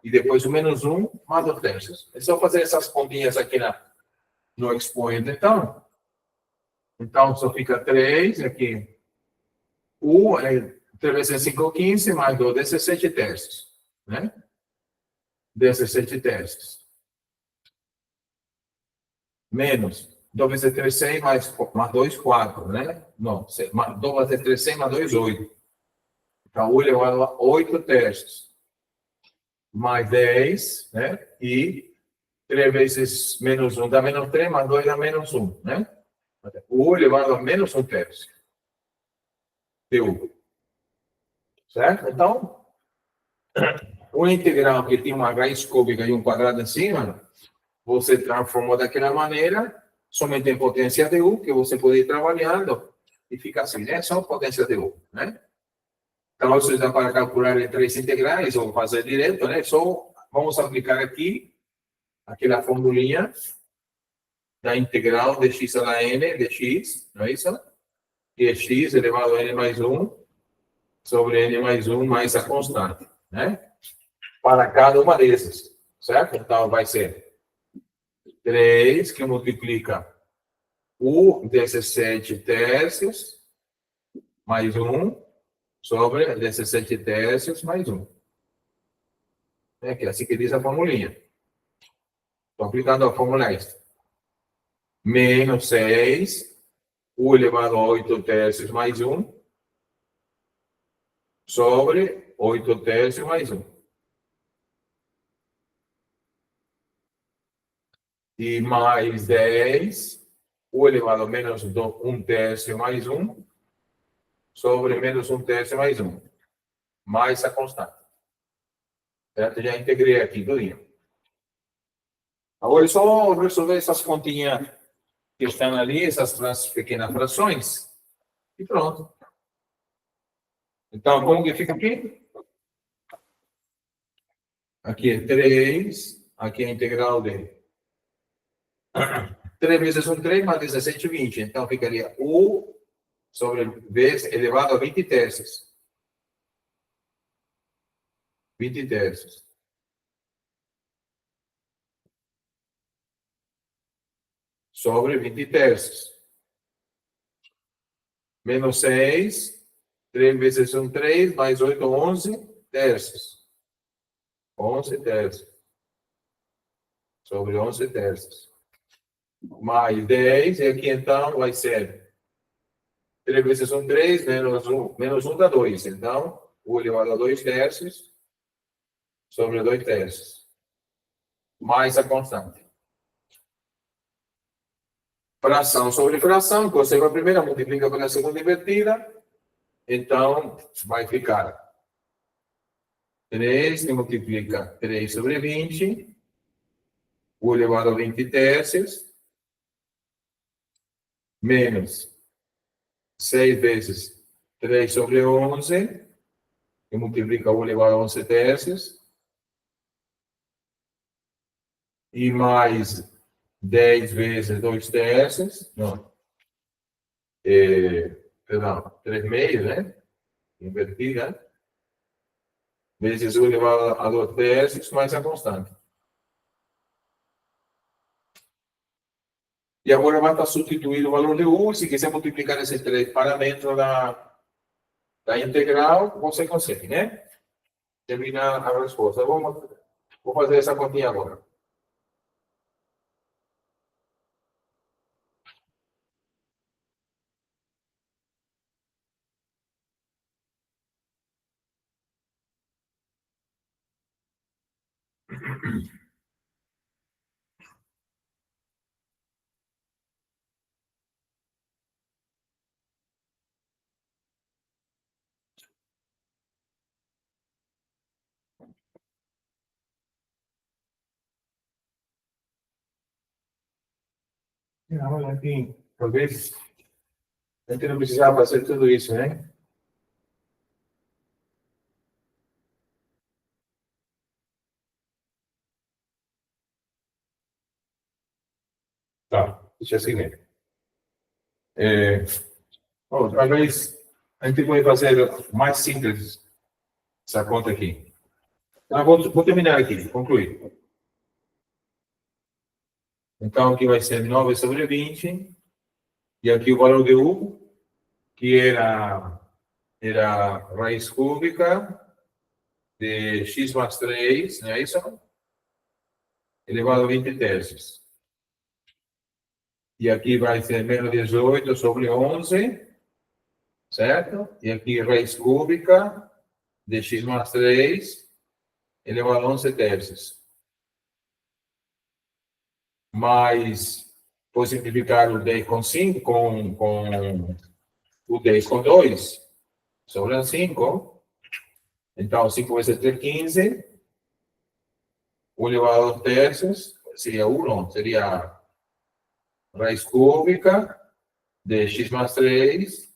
E depois o menos 1 mais 2 terços. É só fazer essas continhas aqui no expoente, então. Então, só fica 3 aqui. U é 3 vezes 5, 15, mais 2, 17 terços. né? 17 terços. Menos 2 vezes 3, 100, mais 2, 4, né? Não, 2 vezes 3, 100, mais 2, 8. Então, U elevado a 8 terços. Mais 10, né? E 3 vezes menos 1 dá menos 3, mais 2 dá menos 1, né? U elevado a menos 1 terço. deu. Certo? Então, o integral que tem uma raiz cúbica e um quadrado em cima, você transformou daquela maneira, somente em potência de U, que você pode ir trabalhando, e fica assim, né? Só potência de U, né? Então, você dá para calcular em 3 integrais, ou fazer direto, né? Só vamos aplicar aqui aquela formulinha da integral de x a la n de x, não é isso? Que é x elevado a n mais 1 sobre n mais 1 mais a constante, né? Para cada uma dessas, certo? Então, vai ser 3 que multiplica o 17 terços mais 1 sobre 17 terços mais 1. É que é assim que diz a formulinha. Estou aplicando a fórmula extra. Menos 6, u elevado a 8 terços mais 1 sobre 8 terços mais 1. E mais 10, u elevado a menos 1 terço mais 1 sobre menos 1 terço mais 1. Mais a constante. Certo? Já integrei aqui tudinho. Agora é só resolver essas continhas que estão ali, essas pequenas frações, e pronto. Então, como que fica aqui? Aqui é 3, aqui é a integral de 3 vezes 1, 3, mais 17, 20. Então, ficaria U sobre V elevado a 20 terços. 20 terços. Sobre 20 terços. Menos 6, 3 vezes 1, 3, mais 8, 11 terços. 11 terços. Sobre 11 terços. Mais 10, e aqui então vai ser 3 vezes 1, 3, menos 1 dá 2. Então, U elevado a 2 terços sobre 2 terços. Mais a constante. Fração sobre fração, conserva a primeira, multiplica pela segunda invertida, então vai ficar 3 que multiplica 3 sobre 20, U elevado a 20 terços, menos 6 vezes 3 sobre 11, que multiplica U elevado a 11 terços, e mais 10 vezes 2 terços, não, perdão, 3 meios, né? Invertida, vezes U elevado a 2 terços, mais a constante. E agora basta substituir o valor de U. Se quiser multiplicar esses três parâmetros da integral, você consegue, né? Termina a resposta. Vou fazer essa continha agora. Enfim, talvez a gente não precisava fazer tudo isso, né? Tá, deixa assim mesmo. Bom, talvez a gente pode fazer mais simples essa conta aqui. Tá, vou terminar aqui, concluir. Então, aqui vai ser 9 sobre 20. E aqui o valor de U, que era raiz cúbica de x mais 3, não é isso? Elevado a 20 terços. E aqui vai ser menos 18 sobre 11, certo? E aqui raiz cúbica de x mais 3 elevado a 11 terços. Mas, vou simplificar o 10 com 5, com o 10 com 2, sobra 5. Então, 5 vezes 3, 15. O elevado a 2 terços seria 1, seria raiz cúbica de x mais 3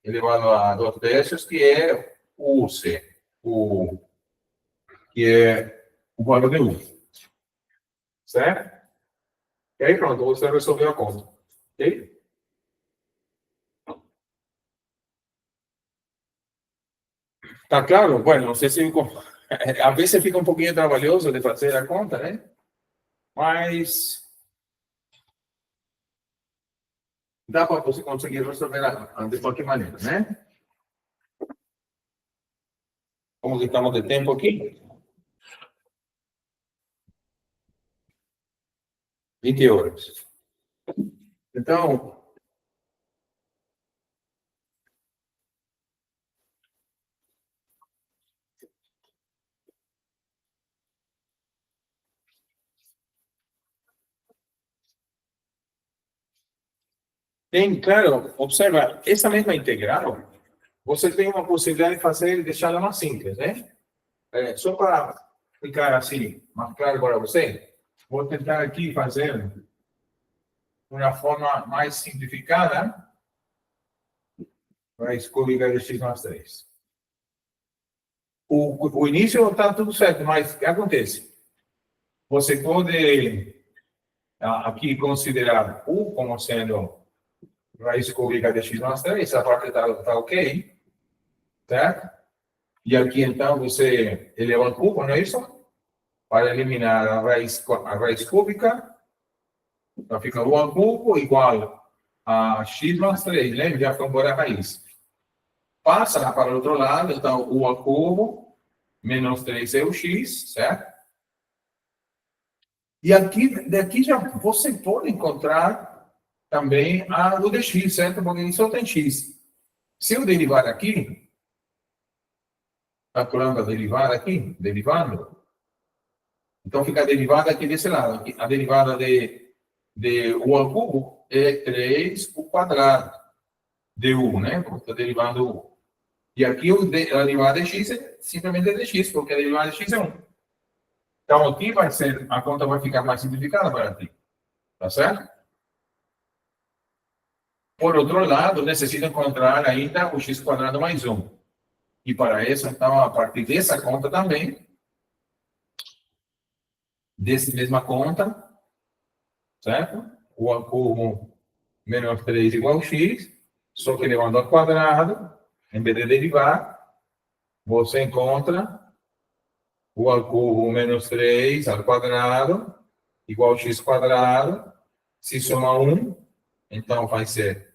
elevado a 2 terços, que é o C, que é o valor de U. Certo? E aí, pronto, você resolveu a conta. Ok? Tá claro? Bueno, não sei se... A vezes fica um pouquinho trabalhoso de fazer a conta, né? Mas dá para você conseguir resolver de qualquer maneira, né? Como que estamos de tempo aqui? 20 horas. Então, tem, claro, observa, essa mesma integral, você tem uma possibilidade de fazer, deixá-la mais simples, né? Só para ficar assim, mais claro para você, vou tentar aqui fazer uma forma mais simplificada raiz cúbica de x mais 3. O início está tudo certo, mas o que acontece? Você pode aqui considerar U como sendo raiz cúbica de x mais 3, essa parte está ok, certo? E aqui, então, você eleva ao cubo, não é isso? Para eliminar a raiz cúbica, então fica U ao cubo igual a x mais 3, né? Já foi embora a raiz. Passa para o outro lado, então, U ao cubo menos 3 é o x, certo? E aqui, daqui já você pode encontrar também a do dx, certo? Porque ele só tem x. Se eu derivar aqui, calculando a derivada aqui, derivando, então fica a derivada aqui desse lado. Aqui, a derivada de u ao cubo é 3 o quadrado de u, né? Porque está derivando u. E aqui a derivada de x é simplesmente dx, porque a derivada de x é 1. Então aqui vai ser, a conta vai ficar mais simplificada para ti. Tá certo? Por outro lado, necessito encontrar ainda o x quadrado mais 1. E para isso, então, a partir dessa conta também, dessa mesma conta, certo? O ao cubo menos 3 igual a x, só que elevando ao quadrado, em vez de derivar, você encontra o ao cubo menos 3 ao quadrado igual a x quadrado. Se soma 1, então vai ser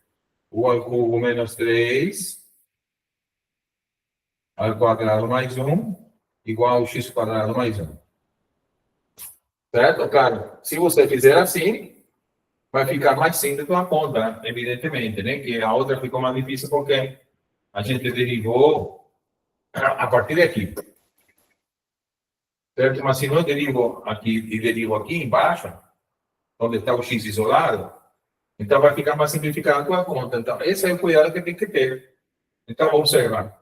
o ao cubo menos 3 ao quadrado mais 1 igual a x quadrado mais 1. Certo? Claro, se você fizer assim, vai ficar mais simples a conta, né? Evidentemente, né? Que a outra ficou mais difícil porque a gente derivou a partir daqui. Certo? Mas se não derivo aqui e derivo aqui embaixo, onde está o x isolado, então vai ficar mais simplificado a conta. Então, esse é o cuidado que tem que ter. Então, observa.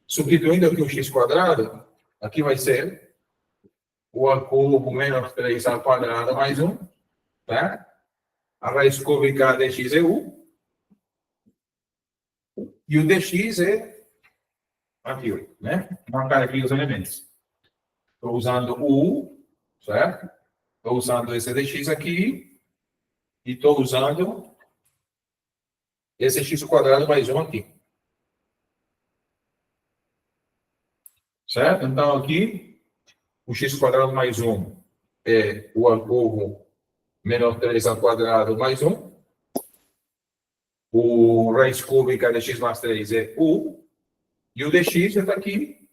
Substituindo aqui o x quadrado, aqui vai ser o ao cubo menos 3 ao quadrado mais 1, tá? A raiz cúbica de x é u. E o dx é aqui, né? Marcar aqui os elementos. Estou usando o u, certo? Estou usando esse dx aqui. E estou usando esse x quadrado mais 1 aqui. Certo? Então, aqui, o x quadrado mais 1 é o ao cubo menos 3 ao quadrado mais 1. O raiz cúbica de x mais 3 é u. E o dx está aqui,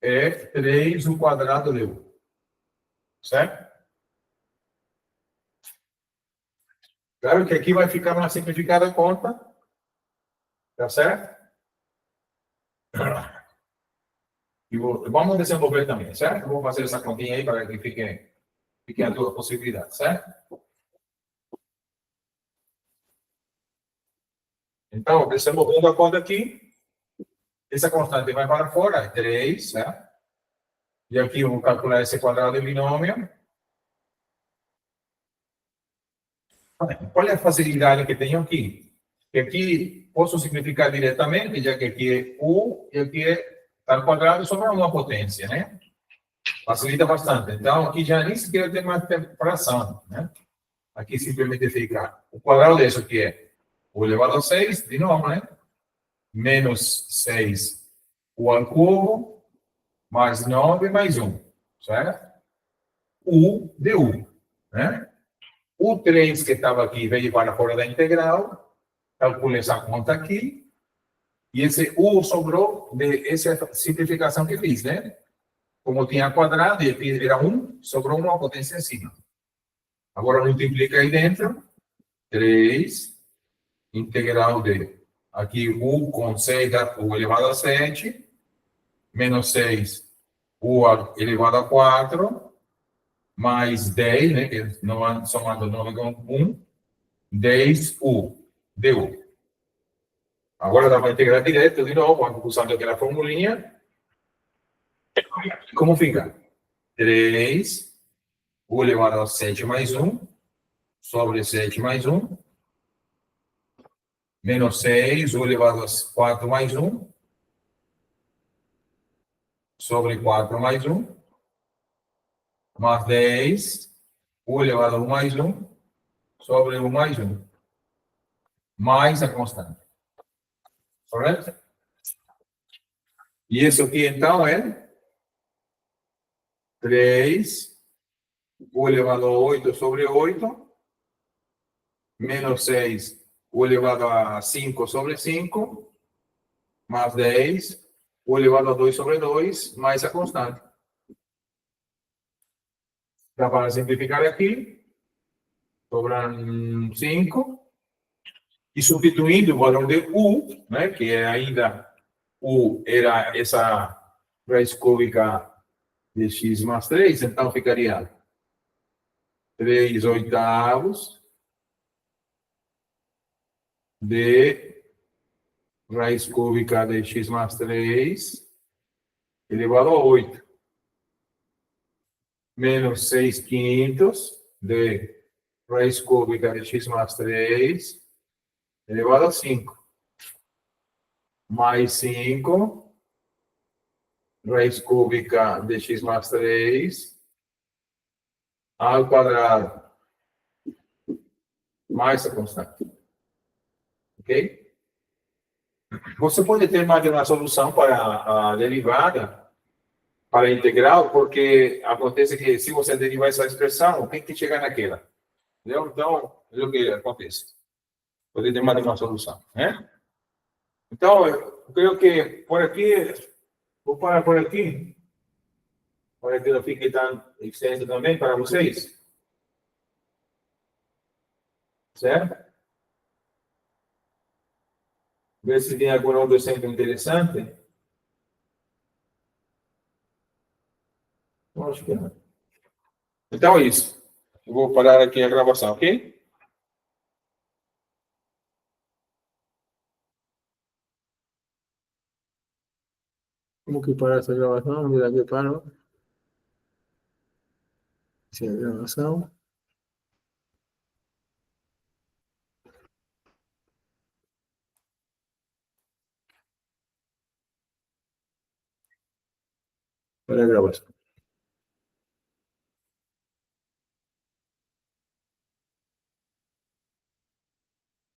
é 3 o quadrado de u. Certo? Claro que aqui vai ficar uma simplificada conta. Tá certo? E vamos desenvolver também, certo? Vou fazer essa continha aí para que fiquem as duas possibilidades, certo? Então, desenvolvendo a conta aqui, essa constante vai para fora, é 3, certo? E aqui eu vou calcular esse quadrado de binômio. Qual é a facilidade que tenho aqui? Que aqui posso simplificar diretamente, já que aqui é u e aqui é ao quadrado, sobra uma potência, né? Facilita bastante. Então, aqui já nem sequer tem mais fração, né? Aqui simplesmente fica o quadrado disso aqui é u elevado a 6, de novo, né? Menos 6 u ao cubo, mais 9 mais 1, certo? U de u, né? O 3 que estava aqui veio para fora da integral, calculei essa conta aqui, e esse u sobrou de essa simplificação que fiz, né? Como tinha quadrado e aqui era 1, sobrou uma potência em cima. Agora multiplica aí dentro, 3, integral de, aqui u com 6, u elevado a 7, menos 6, u elevado a 4, mais 10, né, que não somando 9 com 1, 10u, du. Agora dá para integrar direto de novo, usando aquela formulinha. Como fica? 3, u elevado a 7 mais 1, sobre 7 mais 1, menos 6, u elevado a 4 mais 1, sobre 4 mais 1, mais 10, u elevado a 1 mais 1, sobre 1 mais 1, mais a constante. Correto? E isso aqui, então, é 3, u elevado a 8 sobre 8, menos 6, u elevado a 5 sobre 5, mais 10, u elevado a 2 sobre 2, mais a constante. Dá para simplificar aqui. Sobram 5. E substituindo o valor de u, né, que é ainda u era essa raiz cúbica de x mais 3, então ficaria 3 oitavos de raiz cúbica de x mais 3 elevado a 8, menos 6 quintos de raiz cúbica de x mais 3 elevado a 5, mais 5 raiz cúbica de x mais 3 ao quadrado mais a constante. Ok? Você pode ter mais de uma solução para a derivada, para a integral, porque acontece que se você derivar essa expressão, tem que chegar naquela. Entendeu? Então, é o que acontece. Pode ter mais de uma solução. Né? Então, eu creio que por aqui, vou parar por aqui, para que não fique tão extenso também para vocês. Certo? Ver se tem algum outro exemplo interessante. Eu acho que não. Então é isso. Eu vou parar aqui a gravação, ok? Como que para essa gravação? Mira aqui, paro. Sim, a gravação. Para a gravação.